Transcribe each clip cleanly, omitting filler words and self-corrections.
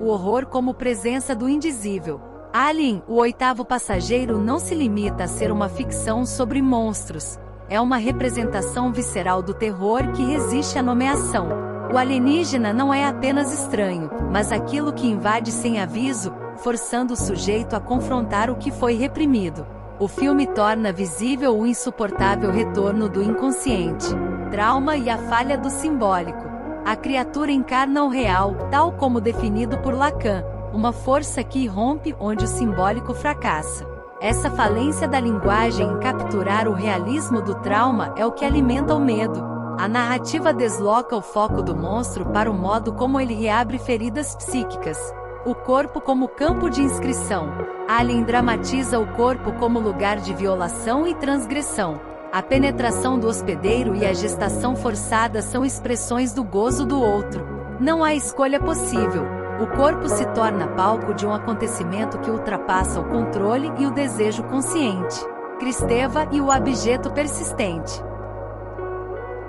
o horror como presença do indizível. Alien, o oitavo passageiro, não se limita a ser uma ficção sobre monstros. É uma representação visceral do terror que resiste à nomeação. O alienígena não é apenas estranho, mas aquilo que invade sem aviso, forçando o sujeito a confrontar o que foi reprimido. O filme torna visível o insuportável retorno do inconsciente, trauma e a falha do simbólico. A criatura encarna o real, tal como definido por Lacan, uma força que irrompe onde o simbólico fracassa. Essa falência da linguagem em capturar o realismo do trauma é o que alimenta o medo. A narrativa desloca o foco do monstro para o modo como ele reabre feridas psíquicas. O corpo como campo de inscrição. Alien dramatiza o corpo como lugar de violação e transgressão. A penetração do hospedeiro e a gestação forçada são expressões do gozo do outro. Não há escolha possível. O corpo se torna palco de um acontecimento que ultrapassa o controle e o desejo consciente. Kristeva e o abjeto persistente.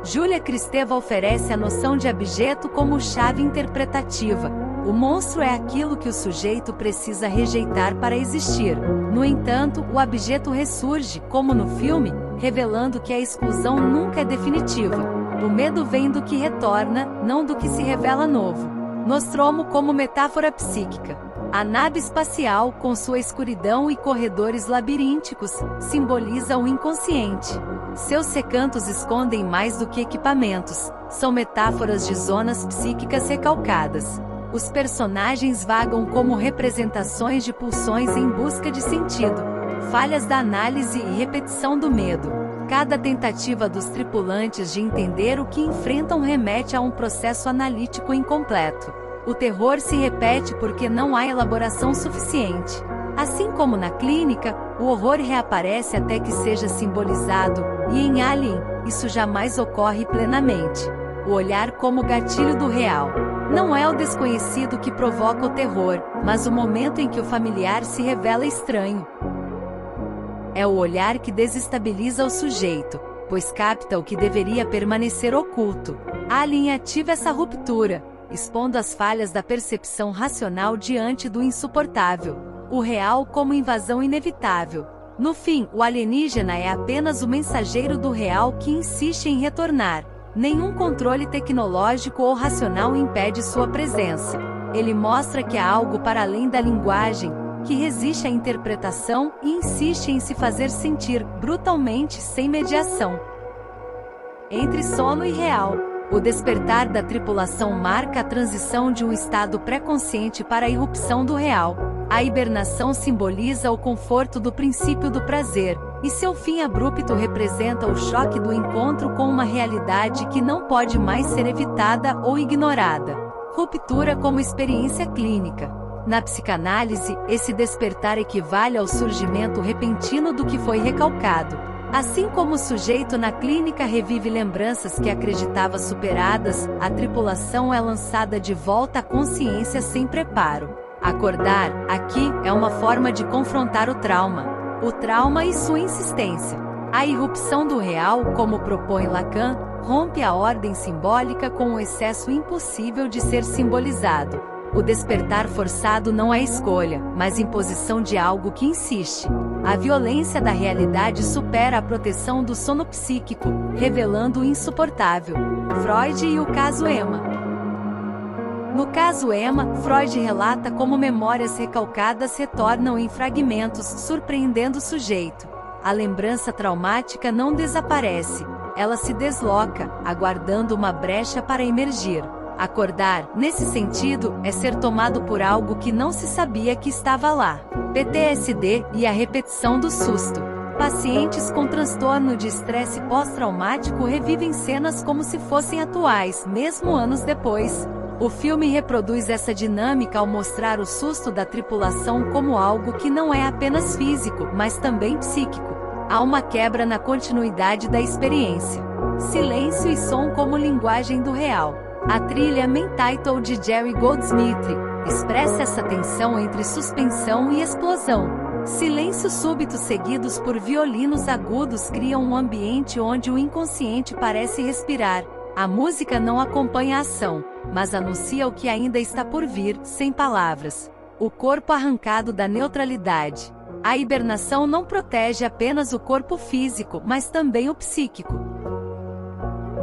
Júlia Kristeva oferece a noção de abjeto como chave interpretativa. O monstro é aquilo que o sujeito precisa rejeitar para existir. No entanto, o abjeto ressurge, como no filme, revelando que a exclusão nunca é definitiva. O medo vem do que retorna, não do que se revela novo. Nostromo como metáfora psíquica. A nave espacial, com sua escuridão e corredores labirínticos, simboliza o inconsciente. Seus recantos escondem mais do que equipamentos, são metáforas de zonas psíquicas recalcadas. Os personagens vagam como representações de pulsões em busca de sentido, falhas da análise e repetição do medo. Cada tentativa dos tripulantes de entender o que enfrentam remete a um processo analítico incompleto. O terror se repete porque não há elaboração suficiente. Assim como na clínica, o horror reaparece até que seja simbolizado, e em Alien, isso jamais ocorre plenamente. O olhar como gatilho do real. Não é o desconhecido que provoca o terror, mas o momento em que o familiar se revela estranho. É o olhar que desestabiliza o sujeito, pois capta o que deveria permanecer oculto. Alien ativa essa ruptura, expondo as falhas da percepção racional diante do insuportável. O real como invasão inevitável. No fim, o alienígena é apenas o mensageiro do real que insiste em retornar. Nenhum controle tecnológico ou racional impede sua presença. Ele mostra que há algo para além da linguagem, que resiste à interpretação e insiste em se fazer sentir, brutalmente, sem mediação. Entre sono e real. O despertar da tripulação marca a transição de um estado pré-consciente para a irrupção do real. A hibernação simboliza o conforto do princípio do prazer, e seu fim abrupto representa o choque do encontro com uma realidade que não pode mais ser evitada ou ignorada. Ruptura como experiência clínica. Na psicanálise, esse despertar equivale ao surgimento repentino do que foi recalcado. Assim como o sujeito na clínica revive lembranças que acreditava superadas, a tripulação é lançada de volta à consciência sem preparo. Acordar, aqui, é uma forma de confrontar o trauma e sua insistência. A irrupção do real, como propõe Lacan, rompe a ordem simbólica com o excesso impossível de ser simbolizado. O despertar forçado não é escolha, mas imposição de algo que insiste. A violência da realidade supera a proteção do sono psíquico, revelando o insuportável. Freud e o caso Emma. No caso Emma, Freud relata como memórias recalcadas retornam em fragmentos, surpreendendo o sujeito. A lembrança traumática não desaparece, ela se desloca, aguardando uma brecha para emergir. Acordar, nesse sentido, é ser tomado por algo que não se sabia que estava lá. PTSD e a repetição do susto. Pacientes com transtorno de estresse pós-traumático revivem cenas como se fossem atuais, mesmo anos depois. O filme reproduz essa dinâmica ao mostrar o susto da tripulação como algo que não é apenas físico, mas também psíquico. Há uma quebra na continuidade da experiência. Silêncio e som como linguagem do real. A trilha Main Title de Jerry Goldsmith expressa essa tensão entre suspensão e explosão. Silêncios súbitos seguidos por violinos agudos criam um ambiente onde o inconsciente parece respirar. A música não acompanha a ação, mas anuncia o que ainda está por vir, sem palavras. O corpo arrancado da neutralidade. A hibernação não protege apenas o corpo físico, mas também o psíquico.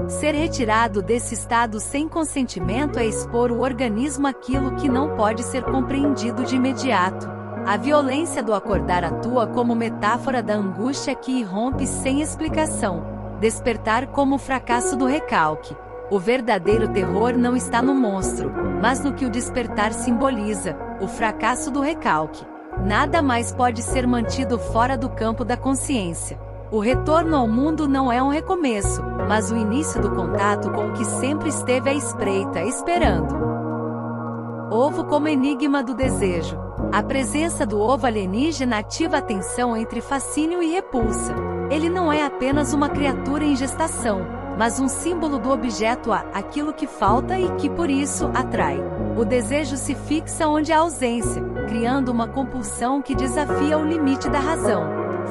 Ser retirado desse estado sem consentimento é expor o organismo àquilo que não pode ser compreendido de imediato. A violência do acordar atua como metáfora da angústia que irrompe sem explicação. Despertar como o fracasso do recalque. O verdadeiro terror não está no monstro, mas no que o despertar simboliza, o fracasso do recalque. Nada mais pode ser mantido fora do campo da consciência. O retorno ao mundo não é um recomeço, mas o início do contato com o que sempre esteve à espreita, esperando. Ovo como enigma do desejo. A presença do ovo alienígena ativa a tensão entre fascínio e repulsa. Ele não é apenas uma criatura em gestação, mas um símbolo do objeto aquilo que falta e que por isso atrai. O desejo se fixa onde há ausência, criando uma compulsão que desafia o limite da razão.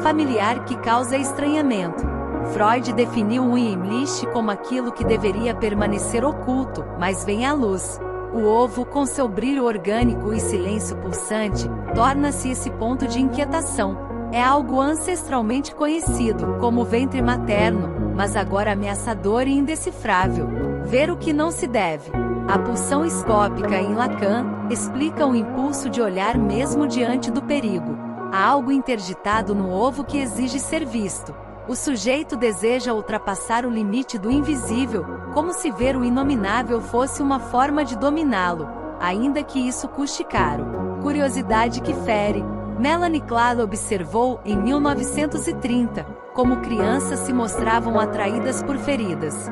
Familiar que causa estranhamento. Freud definiu o Heimlich como aquilo que deveria permanecer oculto, mas vem à luz. O ovo, com seu brilho orgânico e silêncio pulsante, torna-se esse ponto de inquietação. É algo ancestralmente conhecido, como o ventre materno, mas agora ameaçador e indecifrável. Ver o que não se deve. A pulsão escópica em Lacan explica o impulso de olhar mesmo diante do perigo. Há algo interditado no ovo que exige ser visto. O sujeito deseja ultrapassar o limite do invisível, como se ver o inominável fosse uma forma de dominá-lo, ainda que isso custe caro. Curiosidade que fere. Melanie Klein observou, em 1930, como crianças se mostravam atraídas por feridas.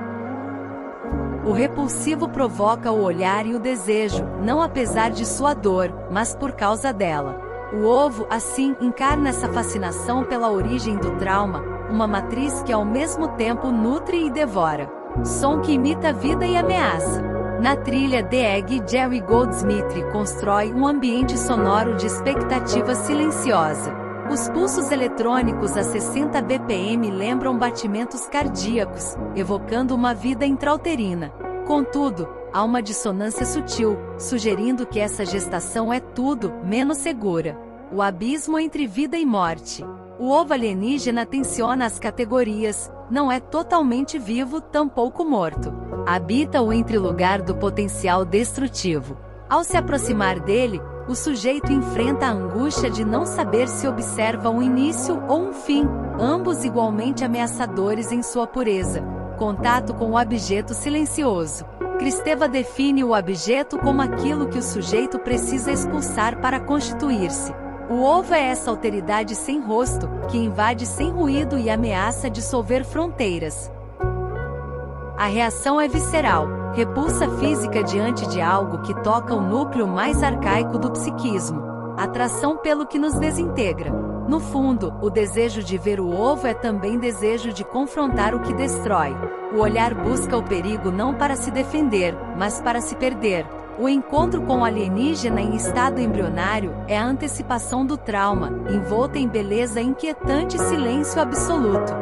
O repulsivo provoca o olhar e o desejo, não apesar de sua dor, mas por causa dela. O ovo, assim, encarna essa fascinação pela origem do trauma, uma matriz que ao mesmo tempo nutre e devora. Som que imita vida e ameaça. Na trilha The Egg, Jerry Goldsmith constrói um ambiente sonoro de expectativa silenciosa. Os pulsos eletrônicos a 60 bpm lembram batimentos cardíacos, evocando uma vida intrauterina. Contudo, há uma dissonância sutil, sugerindo que essa gestação é tudo menos segura. O abismo entre vida e morte. O ovo alienígena tensiona as categorias, não é totalmente vivo, tampouco morto. Habita o entrelugar do potencial destrutivo. Ao se aproximar dele, o sujeito enfrenta a angústia de não saber se observa um início ou um fim, ambos igualmente ameaçadores em sua pureza. Contato com o abjeto silencioso. Kristeva define o abjeto como aquilo que o sujeito precisa expulsar para constituir-se. O ovo é essa alteridade sem rosto, que invade sem ruído e ameaça dissolver fronteiras. A reação é visceral, repulsa física diante de algo que toca o núcleo mais arcaico do psiquismo, atração pelo que nos desintegra. No fundo, o desejo de ver o ovo é também desejo de confrontar o que destrói. O olhar busca o perigo não para se defender, mas para se perder. O encontro com o alienígena em estado embrionário é a antecipação do trauma, envolta em beleza inquietante e silêncio absoluto.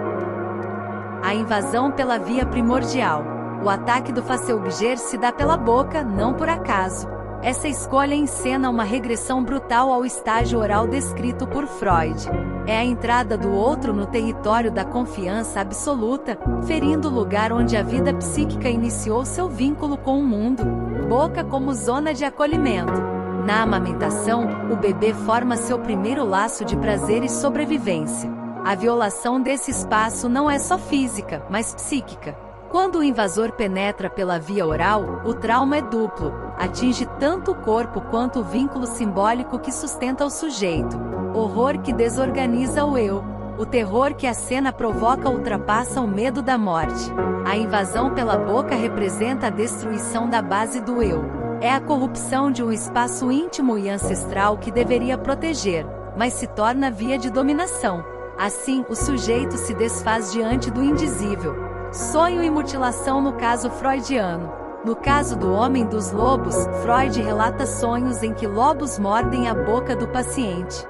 A invasão pela via primordial. O ataque do face-objet se dá pela boca, não por acaso. Essa escolha encena uma regressão brutal ao estágio oral descrito por Freud. É a entrada do outro no território da confiança absoluta, ferindo o lugar onde a vida psíquica iniciou seu vínculo com o mundo. Boca como zona de acolhimento. Na amamentação, o bebê forma seu primeiro laço de prazer e sobrevivência. A violação desse espaço não é só física, mas psíquica. Quando o invasor penetra pela via oral, o trauma é duplo, atinge tanto o corpo quanto o vínculo simbólico que sustenta o sujeito. Horror que desorganiza o eu. O terror que a cena provoca ultrapassa o medo da morte. A invasão pela boca representa a destruição da base do eu. É a corrupção de um espaço íntimo e ancestral que deveria proteger, mas se torna via de dominação. Assim, o sujeito se desfaz diante do indizível. Sonho e mutilação no caso freudiano. No caso do Homem dos Lobos, Freud relata sonhos em que lobos mordem a boca do paciente.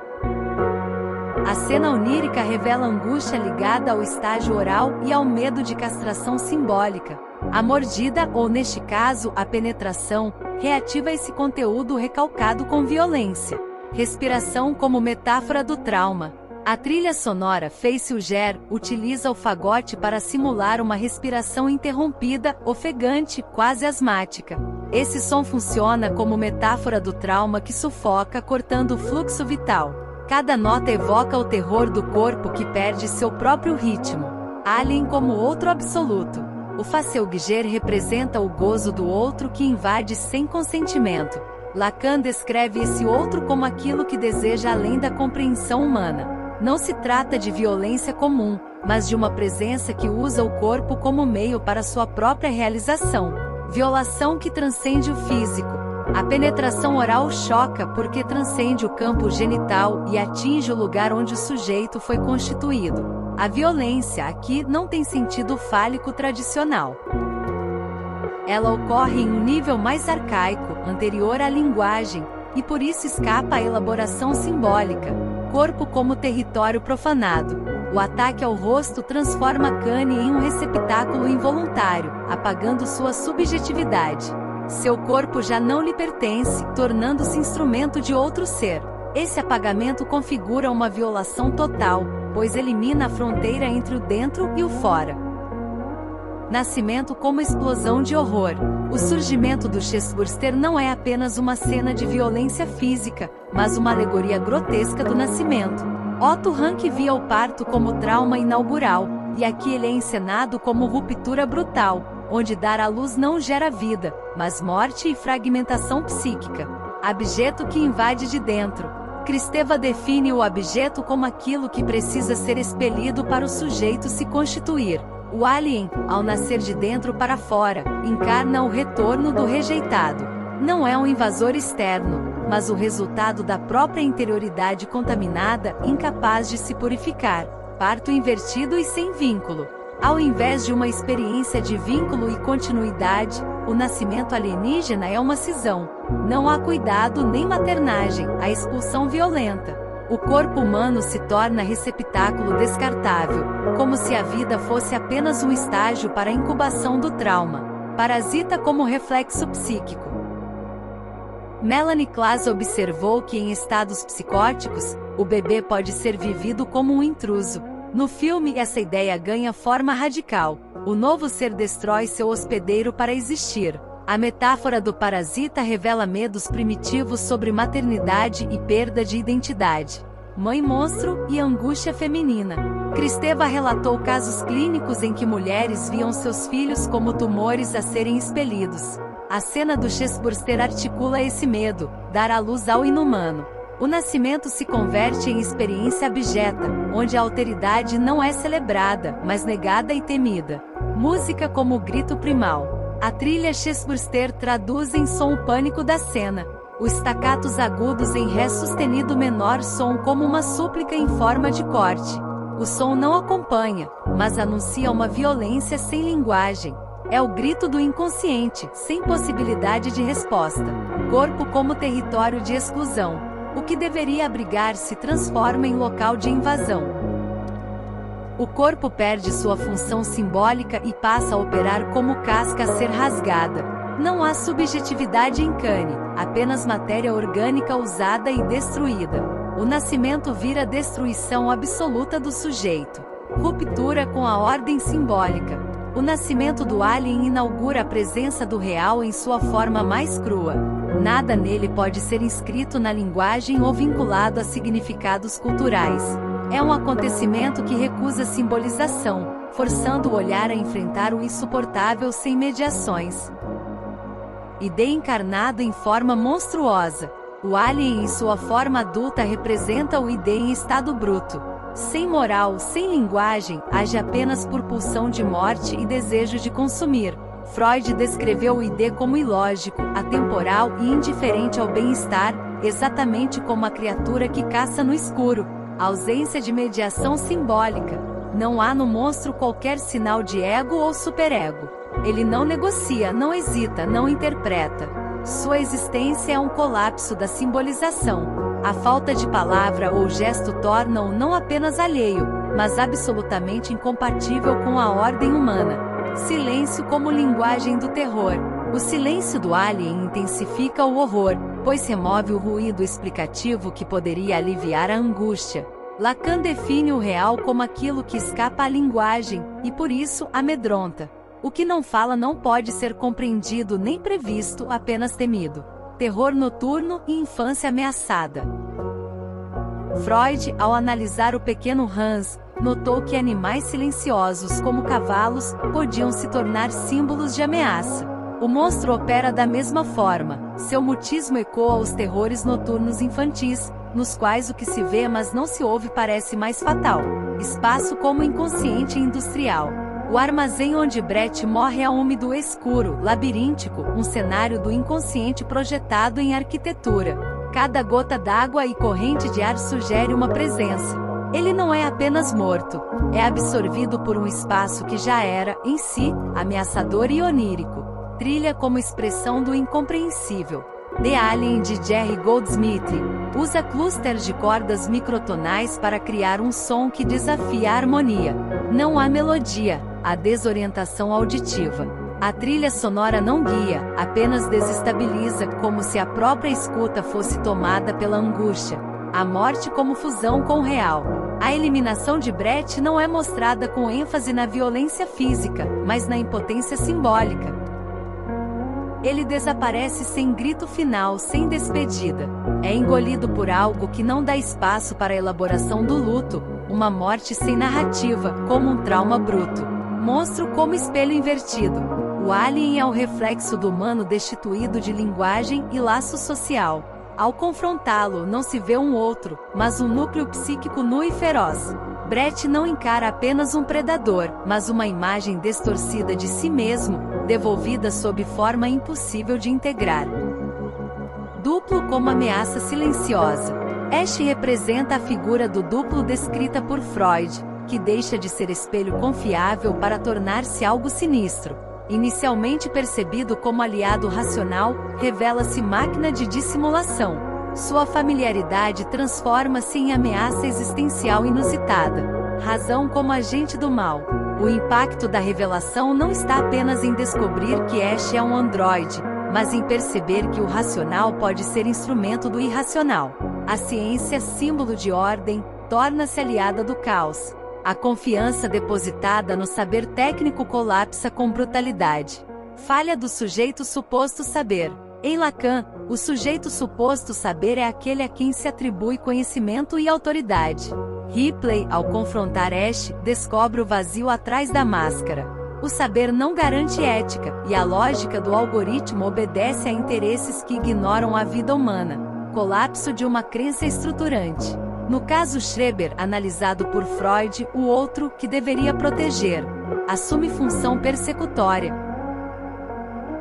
A cena onírica revela angústia ligada ao estágio oral e ao medo de castração simbólica. A mordida, ou neste caso, a penetração, reativa esse conteúdo recalcado com violência. Respiração como metáfora do trauma. A trilha sonora Face o Ger utiliza o fagote para simular uma respiração interrompida, ofegante, quase asmática. Esse som funciona como metáfora do trauma que sufoca, cortando o fluxo vital. Cada nota evoca o terror do corpo que perde seu próprio ritmo. Alien como outro absoluto. O Facehugger representa o gozo do outro que invade sem consentimento. Lacan descreve esse outro como aquilo que deseja além da compreensão humana. Não se trata de violência comum, mas de uma presença que usa o corpo como meio para sua própria realização. Violação que transcende o físico. A penetração oral choca porque transcende o campo genital e atinge o lugar onde o sujeito foi constituído. A violência aqui não tem sentido fálico tradicional. Ela ocorre em um nível mais arcaico, anterior à linguagem, e por isso escapa à elaboração simbólica. Corpo como território profanado. O ataque ao rosto transforma Kanye em um receptáculo involuntário, apagando sua subjetividade. Seu corpo já não lhe pertence, tornando-se instrumento de outro ser. Esse apagamento configura uma violação total, pois elimina a fronteira entre o dentro e o fora. Nascimento como explosão de horror. O surgimento do Chessburster não é apenas uma cena de violência física, mas uma alegoria grotesca do nascimento. Otto Rank via o parto como trauma inaugural, e aqui ele é encenado como ruptura brutal, onde dar à luz não gera vida, mas morte e fragmentação psíquica. Abjeto que invade de dentro. Kristeva define o abjeto como aquilo que precisa ser expelido para o sujeito se constituir. O alien, ao nascer de dentro para fora, encarna o retorno do rejeitado. Não é um invasor externo, mas o resultado da própria interioridade contaminada, incapaz de se purificar. Parto invertido e sem vínculo. Ao invés de uma experiência de vínculo e continuidade, o nascimento alienígena é uma cisão. Não há cuidado nem maternagem, a expulsão violenta. O corpo humano se torna receptáculo descartável, como se a vida fosse apenas um estágio para a incubação do trauma. Parasita como reflexo psíquico. Melanie Klaas observou que em estados psicóticos, o bebê pode ser vivido como um intruso. No filme, essa ideia ganha forma radical. O novo ser destrói seu hospedeiro para existir. A metáfora do parasita revela medos primitivos sobre maternidade e perda de identidade. Mãe monstro e angústia feminina. Kristeva relatou casos clínicos em que mulheres viam seus filhos como tumores a serem expelidos. A cena do Chessburster articula esse medo, dar à luz ao inumano. O nascimento se converte em experiência abjeta, onde a alteridade não é celebrada, mas negada e temida. Música como grito primal. A trilha Chessburster traduz em som o pânico da cena. Os staccatos agudos em Ré sustenido menor soam como uma súplica em forma de corte. O som não acompanha, mas anuncia uma violência sem linguagem. É o grito do inconsciente, sem possibilidade de resposta. Corpo como território de exclusão. O que deveria abrigar se transforma em local de invasão. O corpo perde sua função simbólica e passa a operar como casca a ser rasgada. Não há subjetividade em Kanye, apenas matéria orgânica usada e destruída. O nascimento vira destruição absoluta do sujeito. Ruptura com a ordem simbólica. O nascimento do alien inaugura a presença do real em sua forma mais crua. Nada nele pode ser inscrito na linguagem ou vinculado a significados culturais. É um acontecimento que recusa simbolização, forçando o olhar a enfrentar o insuportável sem mediações. ID encarnado em forma monstruosa. O alien em sua forma adulta representa o ID em estado bruto. Sem moral, sem linguagem, age apenas por pulsão de morte e desejo de consumir. Freud descreveu o ID como ilógico, atemporal e indiferente ao bem-estar, exatamente como a criatura que caça no escuro. Ausência de mediação simbólica. Não há no monstro qualquer sinal de ego ou superego. Ele não negocia, não hesita, não interpreta. Sua existência é um colapso da simbolização. A falta de palavra ou gesto torna-o não apenas alheio, mas absolutamente incompatível com a ordem humana. Silêncio como linguagem do terror. O silêncio do alien intensifica o horror, pois remove o ruído explicativo que poderia aliviar a angústia. Lacan define o real como aquilo que escapa à linguagem, e por isso amedronta. O que não fala não pode ser compreendido nem previsto, apenas temido. Terror noturno e infância ameaçada. Freud, ao analisar o pequeno Hans, notou que animais silenciosos como cavalos podiam se tornar símbolos de ameaça. O monstro opera da mesma forma. Seu mutismo ecoa aos terrores noturnos infantis, nos quais o que se vê mas não se ouve parece mais fatal. Espaço como inconsciente industrial. O armazém onde Brett morre é úmido escuro, labiríntico, um cenário do inconsciente projetado em arquitetura. Cada gota d'água e corrente de ar sugere uma presença. Ele não é apenas morto, é absorvido por um espaço que já era, em si, ameaçador e onírico. Trilha como expressão do incompreensível. The Alien de Jerry Goldsmith usa clusters de cordas microtonais para criar um som que desafia a harmonia. Não há melodia, há desorientação auditiva. A trilha sonora não guia, apenas desestabiliza, como se a própria escuta fosse tomada pela angústia. A morte como fusão com o real. A eliminação de Brett não é mostrada com ênfase na violência física, mas na impotência simbólica. Ele desaparece sem grito final, sem despedida. É engolido por algo que não dá espaço para a elaboração do luto, uma morte sem narrativa, como um trauma bruto. Monstro como espelho invertido. O alien é o reflexo do humano destituído de linguagem e laço social. Ao confrontá-lo, não se vê um outro, mas um núcleo psíquico nu e feroz. Brett não encara apenas um predador, mas uma imagem distorcida de si mesmo, devolvida sob forma impossível de integrar. Duplo como ameaça silenciosa. Ash representa a figura do duplo descrita por Freud, que deixa de ser espelho confiável para tornar-se algo sinistro. Inicialmente percebido como aliado racional, revela-se máquina de dissimulação. Sua familiaridade transforma-se em ameaça existencial inusitada. Razão como agente do mal. O impacto da revelação não está apenas em descobrir que Ash é um androide, mas em perceber que o racional pode ser instrumento do irracional. A ciência, símbolo de ordem, torna-se aliada do caos. A confiança depositada no saber técnico colapsa com brutalidade. Falha do sujeito suposto saber. Em Lacan, o sujeito suposto saber é aquele a quem se atribui conhecimento e autoridade. Ripley, ao confrontar Ash, descobre o vazio atrás da máscara. O saber não garante ética, e a lógica do algoritmo obedece a interesses que ignoram a vida humana. Colapso de uma crença estruturante. No caso Schreber, analisado por Freud, o outro, que deveria proteger, assume função persecutória.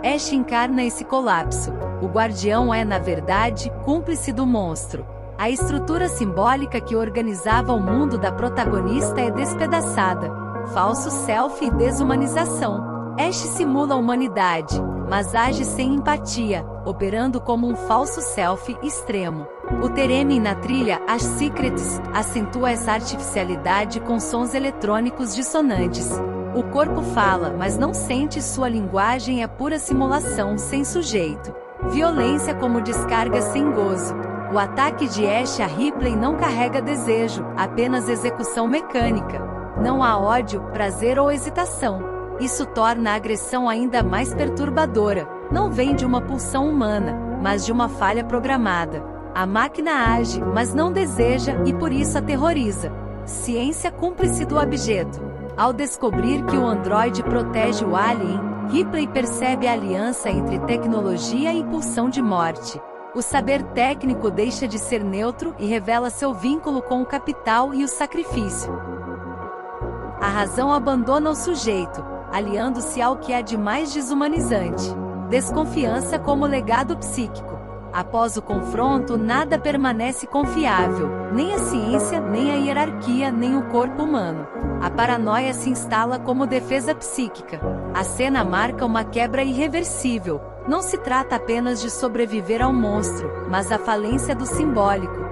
Ash encarna esse colapso. O guardião é, na verdade, cúmplice do monstro. A estrutura simbólica que organizava o mundo da protagonista é despedaçada. Falso self e desumanização. Ash simula a humanidade, mas age sem empatia, operando como um falso self extremo. O Theremin na trilha As Secrets acentua essa artificialidade com sons eletrônicos dissonantes. O corpo fala, mas não sente, sua linguagem é pura simulação sem sujeito. Violência como descarga sem gozo. O ataque de Ash a Ripley não carrega desejo, apenas execução mecânica. Não há ódio, prazer ou hesitação. Isso torna a agressão ainda mais perturbadora. Não vem de uma pulsão humana, mas de uma falha programada. A máquina age, mas não deseja, e por isso aterroriza. Ciência cúmplice do abjeto. Ao descobrir que o androide protege o alien, Ripley percebe a aliança entre tecnologia e pulsão de morte. O saber técnico deixa de ser neutro e revela seu vínculo com o capital e o sacrifício. A razão abandona o sujeito, aliando-se ao que há de mais desumanizante. Desconfiança como legado psíquico. Após o confronto, nada permanece confiável, nem a ciência, nem a hierarquia, nem o corpo humano. A paranoia se instala como defesa psíquica. A cena marca uma quebra irreversível. Não se trata apenas de sobreviver ao monstro, mas a falência do simbólico.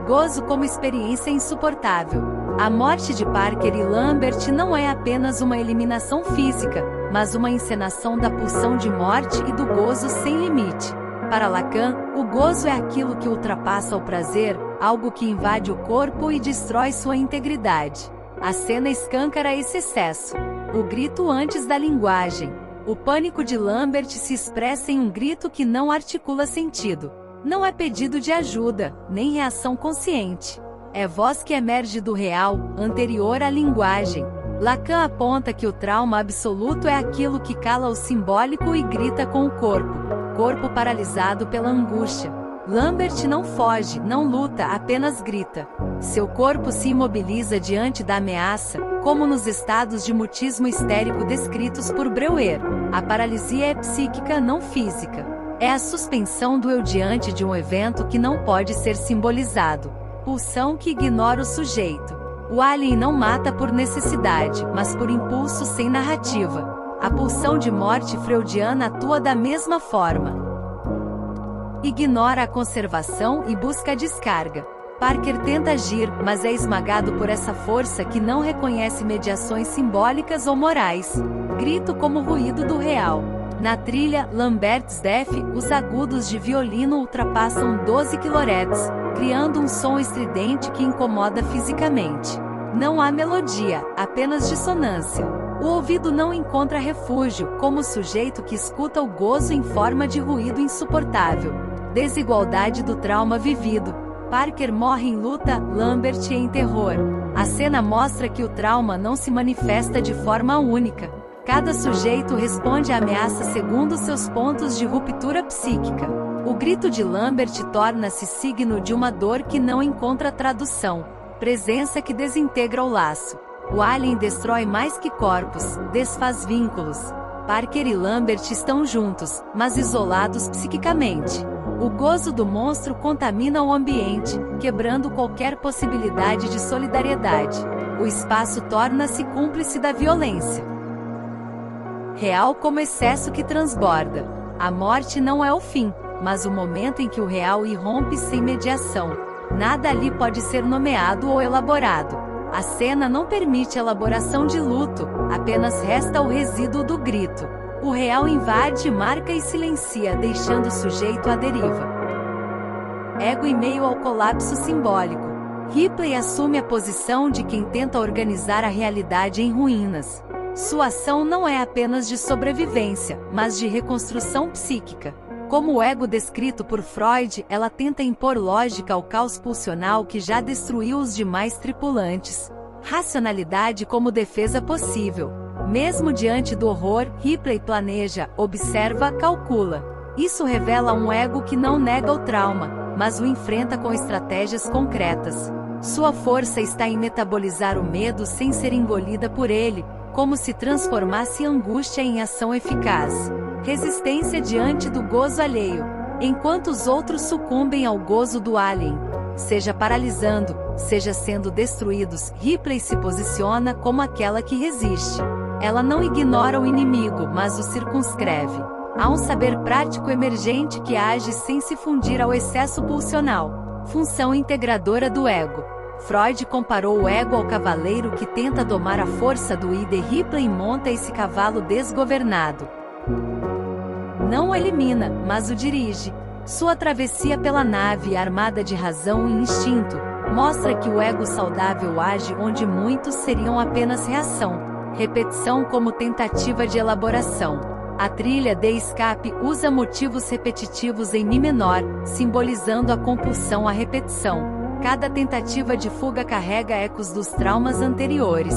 Gozo como experiência insuportável. A morte de Parker e Lambert não é apenas uma eliminação física, mas uma encenação da pulsão de morte e do gozo sem limite. Para Lacan, o gozo é aquilo que ultrapassa o prazer, algo que invade o corpo e destrói sua integridade. A cena escâncara esse excesso. O grito antes da linguagem. O pânico de Lambert se expressa em um grito que não articula sentido. Não é pedido de ajuda, nem reação consciente. É voz que emerge do real, anterior à linguagem. Lacan aponta que o trauma absoluto é aquilo que cala o simbólico e grita com o corpo paralisado pela angústia. Lambert não foge, não luta, apenas grita. Seu corpo se imobiliza diante da ameaça, como nos estados de mutismo histérico descritos por Breuer. A paralisia é psíquica, não física. É a suspensão do eu diante de um evento que não pode ser simbolizado. Pulsão que ignora o sujeito. O alien não mata por necessidade, mas por impulso sem narrativa. A pulsão de morte freudiana atua da mesma forma. Ignora a conservação e busca a descarga. Parker tenta agir, mas é esmagado por essa força que não reconhece mediações simbólicas ou morais. Grito como ruído do real. Na trilha Lambert's Death, os agudos de violino ultrapassam 12 kHz, criando um som estridente que incomoda fisicamente. Não há melodia, apenas dissonância. O ouvido não encontra refúgio, como o sujeito que escuta o gozo em forma de ruído insuportável. Desigualdade do trauma vivido. Parker morre em luta, Lambert em terror. A cena mostra que o trauma não se manifesta de forma única. Cada sujeito responde à ameaça segundo seus pontos de ruptura psíquica. O grito de Lambert torna-se signo de uma dor que não encontra tradução. Presença que desintegra o laço. O alien destrói mais que corpos, desfaz vínculos. Parker e Lambert estão juntos, mas isolados psiquicamente. O gozo do monstro contamina o ambiente, quebrando qualquer possibilidade de solidariedade. O espaço torna-se cúmplice da violência. Real como excesso que transborda. A morte não é o fim, mas o momento em que o real irrompe sem mediação. Nada ali pode ser nomeado ou elaborado. A cena não permite elaboração de luto, apenas resta o resíduo do grito. O real invade, marca e silencia, deixando o sujeito à deriva. Ego em meio ao colapso simbólico. Ripley assume a posição de quem tenta organizar a realidade em ruínas. Sua ação não é apenas de sobrevivência, mas de reconstrução psíquica. Como o ego descrito por Freud, ela tenta impor lógica ao caos pulsional que já destruiu os demais tripulantes. Racionalidade como defesa possível. Mesmo diante do horror, Ripley planeja, observa, calcula. Isso revela um ego que não nega o trauma, mas o enfrenta com estratégias concretas. Sua força está em metabolizar o medo sem ser engolida por ele, como se transformasse angústia em ação eficaz. Resistência diante do gozo alheio, enquanto os outros sucumbem ao gozo do alien. Seja paralisando, seja sendo destruídos, Ripley se posiciona como aquela que resiste. Ela não ignora o inimigo, mas o circunscreve. Há um saber prático emergente que age sem se fundir ao excesso pulsional. Função integradora do ego. Freud comparou o ego ao cavaleiro que tenta domar a força do id e Ripley monta esse cavalo desgovernado. Não o elimina, mas o dirige. Sua travessia pela nave, armada de razão e instinto, mostra que o ego saudável age onde muitos seriam apenas reação. Repetição como tentativa de elaboração. A trilha de escape usa motivos repetitivos em Mi menor, simbolizando a compulsão à repetição. Cada tentativa de fuga carrega ecos dos traumas anteriores.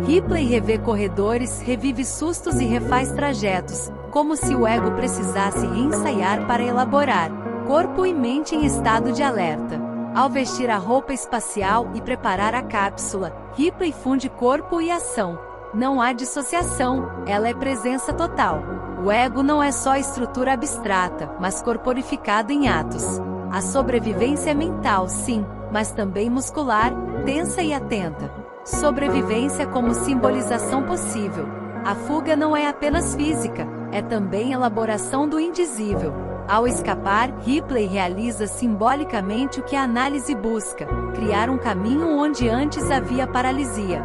Ripley revê corredores, revive sustos e refaz trajetos, como se o ego precisasse ensaiar para elaborar. Corpo e mente em estado de alerta. Ao vestir a roupa espacial e preparar a cápsula, Ripley funde corpo e ação. Não há dissociação, ela é presença total. O ego não é só estrutura abstrata, mas corporificado em atos. A sobrevivência é mental, sim, mas também muscular, tensa e atenta. Sobrevivência como simbolização possível. A fuga não é apenas física, é também elaboração do indizível. Ao escapar, Ripley realiza simbolicamente o que a análise busca: criar um caminho onde antes havia paralisia.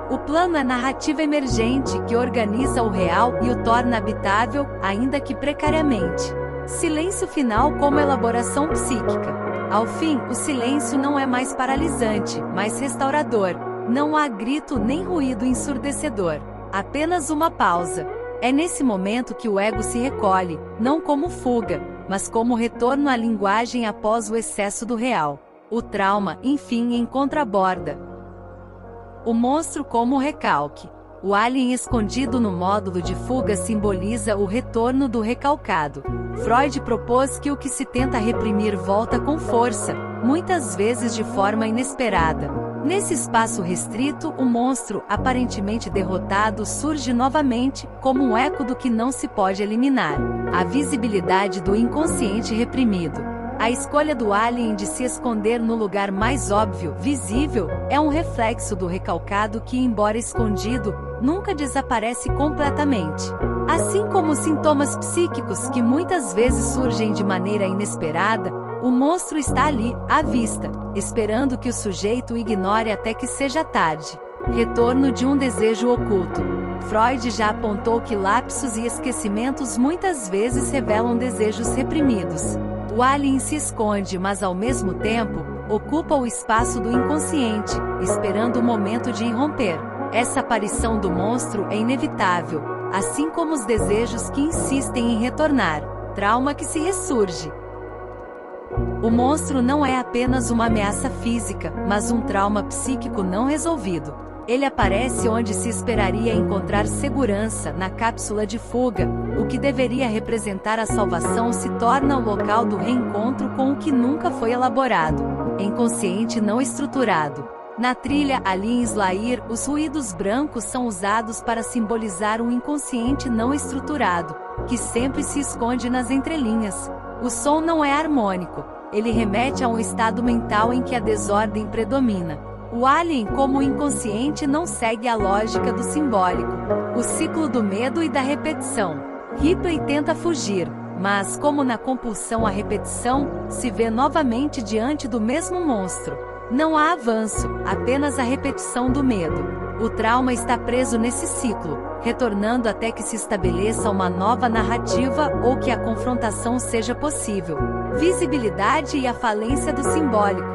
O plano é narrativa emergente que organiza o real e o torna habitável, ainda que precariamente. Silêncio final como elaboração psíquica. Ao fim, o silêncio não é mais paralisante, mas restaurador. Não há grito nem ruído ensurdecedor. Apenas uma pausa. É nesse momento que o ego se recolhe, não como fuga, mas como retorno à linguagem após o excesso do real. O trauma, enfim, encontra a borda. O monstro como recalque. O alien escondido no módulo de fuga simboliza o retorno do recalcado. Freud propôs que o que se tenta reprimir volta com força, muitas vezes de forma inesperada. Nesse espaço restrito, o monstro, aparentemente derrotado, surge novamente, como um eco do que não se pode eliminar. A visibilidade do inconsciente reprimido. A escolha do alien de se esconder no lugar mais óbvio, visível, é um reflexo do recalcado que, embora escondido, nunca desaparece completamente. Assim como os sintomas psíquicos que muitas vezes surgem de maneira inesperada, o monstro está ali, à vista, esperando que o sujeito ignore até que seja tarde. Retorno de um desejo oculto. Freud já apontou que lapsos e esquecimentos muitas vezes revelam desejos reprimidos. O alien se esconde, mas ao mesmo tempo, ocupa o espaço do inconsciente, esperando o momento de irromper. Essa aparição do monstro é inevitável, assim como os desejos que insistem em retornar. Trauma que se ressurge. O monstro não é apenas uma ameaça física, mas um trauma psíquico não resolvido. Ele aparece onde se esperaria encontrar segurança, na cápsula de fuga. O que deveria representar a salvação se torna o local do reencontro com o que nunca foi elaborado. Inconsciente não estruturado. Na trilha ali em Slayer, os ruídos brancos são usados para simbolizar um inconsciente não estruturado, que sempre se esconde nas entrelinhas. O som não é harmônico. Ele remete a um estado mental em que a desordem predomina. O alien como inconsciente não segue a lógica do simbólico. O ciclo do medo e da repetição. Ripley tenta fugir, mas como na compulsão à repetição, se vê novamente diante do mesmo monstro. Não há avanço, apenas a repetição do medo. O trauma está preso nesse ciclo, retornando até que se estabeleça uma nova narrativa ou que a confrontação seja possível. Visibilidade e a falência do simbólico.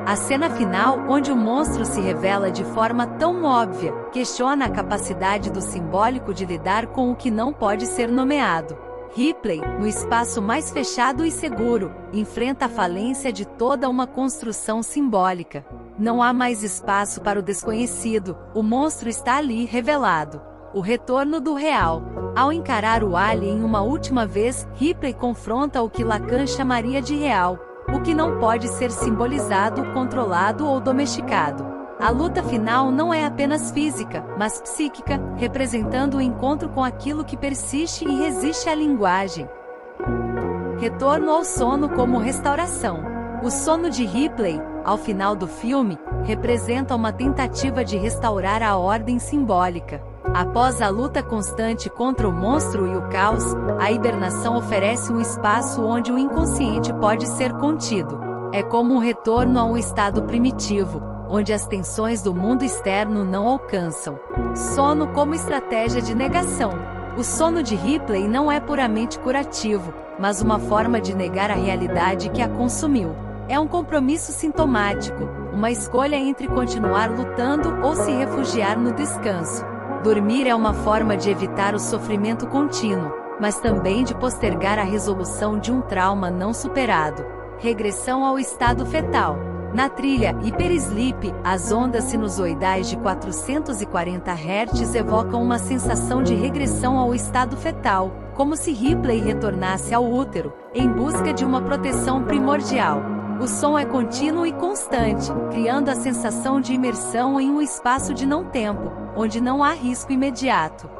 A cena final, onde o monstro se revela de forma tão óbvia, questiona a capacidade do simbólico de lidar com o que não pode ser nomeado. Ripley, no espaço mais fechado e seguro, enfrenta a falência de toda uma construção simbólica. Não há mais espaço para o desconhecido, o monstro está ali revelado. O retorno do real. Ao encarar o alien uma última vez, Ripley confronta o que Lacan chamaria de real. O que não pode ser simbolizado, controlado ou domesticado. A luta final não é apenas física, mas psíquica, representando o encontro com aquilo que persiste e resiste à linguagem. Retorno ao sono como restauração. O sono de Ripley, ao final do filme, representa uma tentativa de restaurar a ordem simbólica. Após a luta constante contra o monstro e o caos, a hibernação oferece um espaço onde o inconsciente pode ser contido. É como um retorno a um estado primitivo, onde as tensões do mundo externo não alcançam. Sono como estratégia de negação. O sono de Ripley não é puramente curativo, mas uma forma de negar a realidade que a consumiu. É um compromisso sintomático, uma escolha entre continuar lutando ou se refugiar no descanso. Dormir é uma forma de evitar o sofrimento contínuo, mas também de postergar a resolução de um trauma não superado. Regressão ao estado fetal. Na trilha Hypersleep, as ondas sinusoidais de 440 Hz evocam uma sensação de regressão ao estado fetal, como se Ripley retornasse ao útero, em busca de uma proteção primordial. O som é contínuo e constante, criando a sensação de imersão em um espaço de não-tempo, onde não há risco imediato.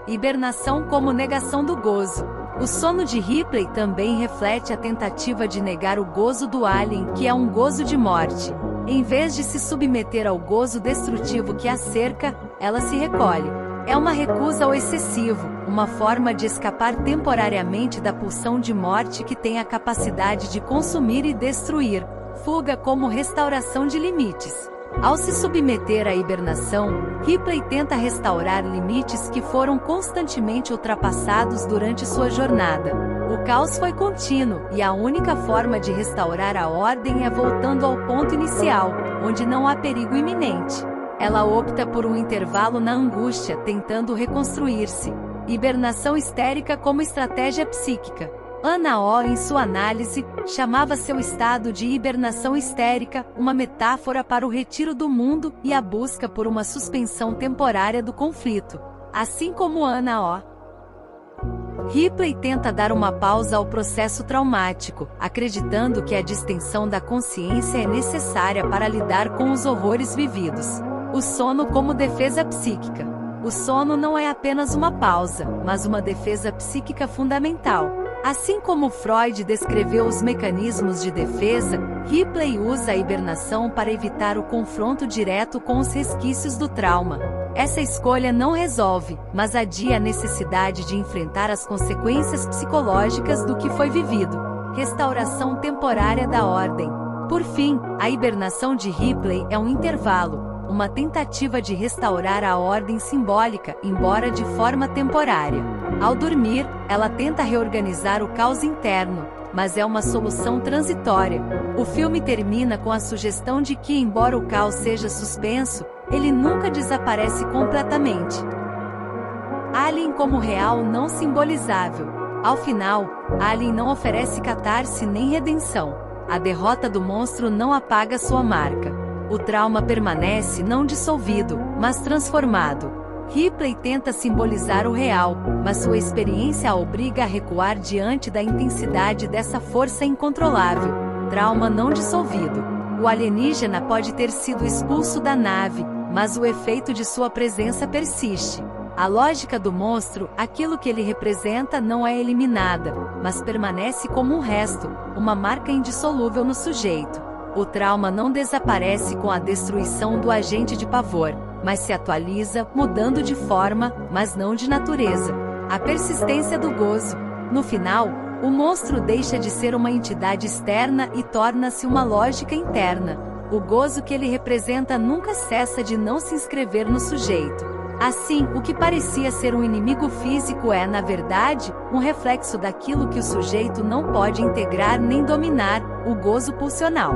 Hibernação como negação do gozo. O sono de Ripley também reflete a tentativa de negar o gozo do alien, que é um gozo de morte. Em vez de se submeter ao gozo destrutivo que a cerca, ela se recolhe. É uma recusa ao excessivo, uma forma de escapar temporariamente da pulsão de morte que tem a capacidade de consumir e destruir. Fuga como restauração de limites. Ao se submeter à hibernação, Ripley tenta restaurar limites que foram constantemente ultrapassados durante sua jornada. O caos foi contínuo, e a única forma de restaurar a ordem é voltando ao ponto inicial, onde não há perigo iminente. Ela opta por um intervalo na angústia, tentando reconstruir-se. Hibernação histérica como estratégia psíquica. Anna O, em sua análise, chamava seu estado de hibernação histérica, uma metáfora para o retiro do mundo e a busca por uma suspensão temporária do conflito. Assim como Anna O, Ripley tenta dar uma pausa ao processo traumático, acreditando que a distensão da consciência é necessária para lidar com os horrores vividos. O sono como defesa psíquica. O sono não é apenas uma pausa, mas uma defesa psíquica fundamental. Assim como Freud descreveu os mecanismos de defesa, Ripley usa a hibernação para evitar o confronto direto com os resquícios do trauma. Essa escolha não resolve, mas adia a necessidade de enfrentar as consequências psicológicas do que foi vivido. Restauração temporária da ordem. Por fim, a hibernação de Ripley é um intervalo, uma tentativa de restaurar a ordem simbólica, embora de forma temporária. Ao dormir, ela tenta reorganizar o caos interno, mas é uma solução transitória. O filme termina com a sugestão de que, embora o caos seja suspenso, ele nunca desaparece completamente. Alien como real não simbolizável. Ao final, Alien não oferece catarse nem redenção. A derrota do monstro não apaga sua marca. O trauma permanece não dissolvido, mas transformado. Ripley tenta simbolizar o real, mas sua experiência a obriga a recuar diante da intensidade dessa força incontrolável. Trauma não dissolvido. O alienígena pode ter sido expulso da nave, mas o efeito de sua presença persiste. A lógica do monstro, aquilo que ele representa, não é eliminada, mas permanece como um resto, uma marca indissolúvel no sujeito. O trauma não desaparece com a destruição do agente de pavor, mas se atualiza, mudando de forma, mas não de natureza. A persistência do gozo. No final, o monstro deixa de ser uma entidade externa e torna-se uma lógica interna. O gozo que ele representa nunca cessa de não se inscrever no sujeito. Assim, o que parecia ser um inimigo físico é, na verdade, um reflexo daquilo que o sujeito não pode integrar nem dominar, o gozo pulsional.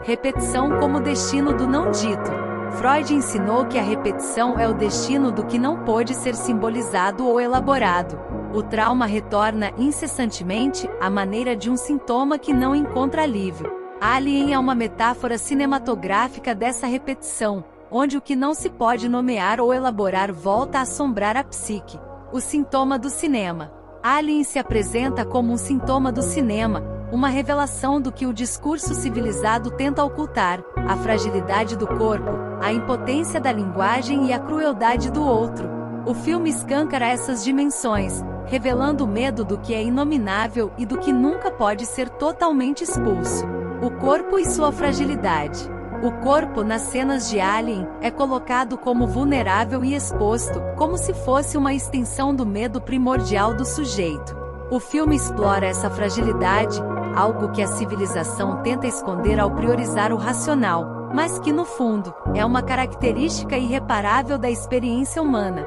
Repetição como destino do não dito. Freud ensinou que a repetição é o destino do que não pôde ser simbolizado ou elaborado. O trauma retorna incessantemente, à maneira de um sintoma que não encontra alívio. Alien é uma metáfora cinematográfica dessa repetição, onde o que não se pode nomear ou elaborar volta a assombrar a psique. O sintoma do cinema. Alien se apresenta como um sintoma do cinema, uma revelação do que o discurso civilizado tenta ocultar, a fragilidade do corpo, a impotência da linguagem e a crueldade do outro. O filme escancara essas dimensões, revelando o medo do que é inominável e do que nunca pode ser totalmente expulso. O corpo e sua fragilidade. O corpo nas cenas de Alien é colocado como vulnerável e exposto, como se fosse uma extensão do medo primordial do sujeito. O filme explora essa fragilidade, algo que a civilização tenta esconder ao priorizar o racional, mas que no fundo, é uma característica irreparável da experiência humana.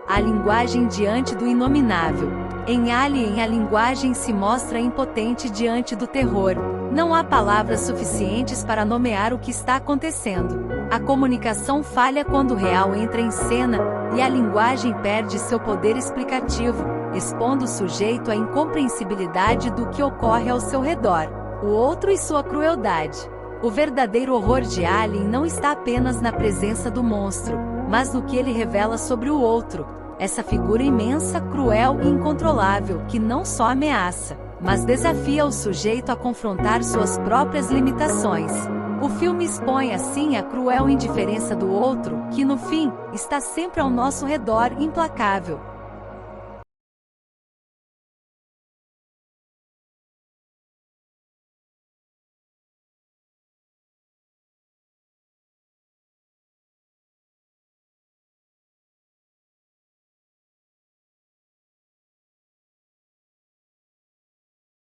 A linguagem diante do inominável. Em Alien, a linguagem se mostra impotente diante do terror. Não há palavras suficientes para nomear o que está acontecendo. A comunicação falha quando o real entra em cena, e a linguagem perde seu poder explicativo, expondo o sujeito à incompreensibilidade do que ocorre ao seu redor, o outro e sua crueldade. O verdadeiro horror de Alien não está apenas na presença do monstro, mas no que ele revela sobre o outro, essa figura imensa, cruel e incontrolável, que não só ameaça, mas desafia o sujeito a confrontar suas próprias limitações. O filme expõe assim a cruel indiferença do outro, que no fim, está sempre ao nosso redor, implacável.